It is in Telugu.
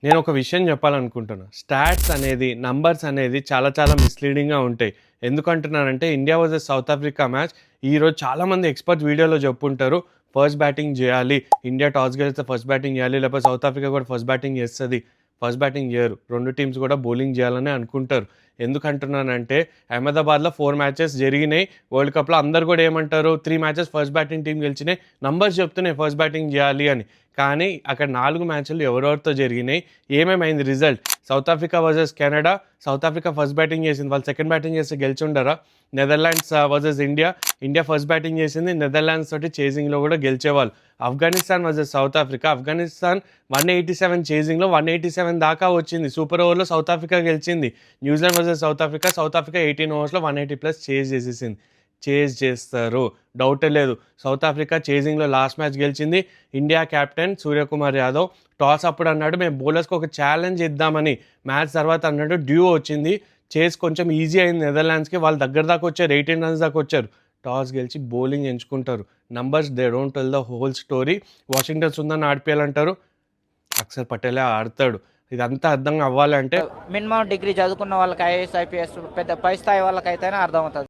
నేను ఒక విషయం చెప్పాలనుకుంటున్నా. స్టాట్స్ అనేది, నంబర్స్ అనేది చాలా చాలా మిస్‌లీడింగ్‌గా ఉంటాయి. ఎందుకంటున్నానంటే India versus South Africa match ఈరోజు చాలామంది ఎక్స్‌పర్ట్స్ వీడియోలో చెప్పుంటారు. ఫస్ట్ బ్యాటింగ్ జేయాలి. ఇండియా టాస్ గెలిస్తే ఫస్ట్ బ్యాటింగ్ జేయాలి. లేకపోతే సౌత్ ఆఫ్రికా కూడా ఫస్ట్ బ్యాటింగ్ చేస్తది. ఫస్ట్ బ్యాటింగ్ జేయరు. 2 టీమ్స్ కూడా బౌలింగ్ జేయాలనే అనుకుంటారు. ఎందుకంటున్నానంటే అహ్మదాబాద్‌లో 4 మ్యాచెస్ జరిగినాయి. వరల్డ్ కప్‌లో అందరూ కూడా ఏమంటారు 3 matches first batting team గెలిచినాయి. Numbers చెప్తున్నాయి ఫస్ట్ బ్యాటింగ్ జేయాలి అని. కానీ అక్కడ 4 మ్యాచ్‌లు ఎవరెవరితో జరిగినాయి? ఏమేమైంది result? South Africa versus Canada. South Africa first batting చేసింది. వాళ్ళు సెకండ్ బ్యాటింగ్ చేస్తే గెలిచుండరా? Netherlands versus India. India first batting చేసింది. నెదర్లాండ్స్ తోటి చేజింగ్‌లో కూడా గెలిచేవాళ్ళు. Afghanistan versus South Africa. Afghanistan 187 చేజింగ్‌లో 187 దాకా వచ్చింది. సూపర్ ఓవర్‌లో సౌత్ ఆఫ్రికా గెలిచింది. New Zealand versus South Africa. South Africa 18 ఓవర్స్‌లో 180+ chase చేసేసింది. చేజ్ చేస్తారు. డౌటే లేదు. సౌత్ ఆఫ్రికా చేజింగ్‌లో లాస్ట్ మ్యాచ్ గెలిచింది. India captain Suryakumar Yadav toss అప్పుడు అన్నాడు మేము బౌలర్స్‌కి ఒక ఛాలెంజ్ ఇద్దామని. మ్యాచ్ తర్వాత అన్నాడు డ్యూ వచ్చింది. చేస్ కొంచెం ఈజీ అయింది నెదర్లాండ్స్‌కి. వాళ్ళు దగ్గర దాకా వచ్చారు. 18 రన్స్ దాకా వచ్చారు. టాస్ గెలిచి బౌలింగ్ ఎంచుకుంటారు. Numbers they don't tell the whole story. Washington సుందర్‌ని ఆడిపియాలంటారు. అక్షర్ పటేలే ఆడతాడు. ఇదంతా అర్థం అవ్వాలంటే మినిమం డిగ్రీ చదువుకున్న వాళ్ళకి ఐఏఎస్, ఐపీఎస్ పెద్ద పై స్థాయి వాళ్ళకైతేనే అర్థమవుతది.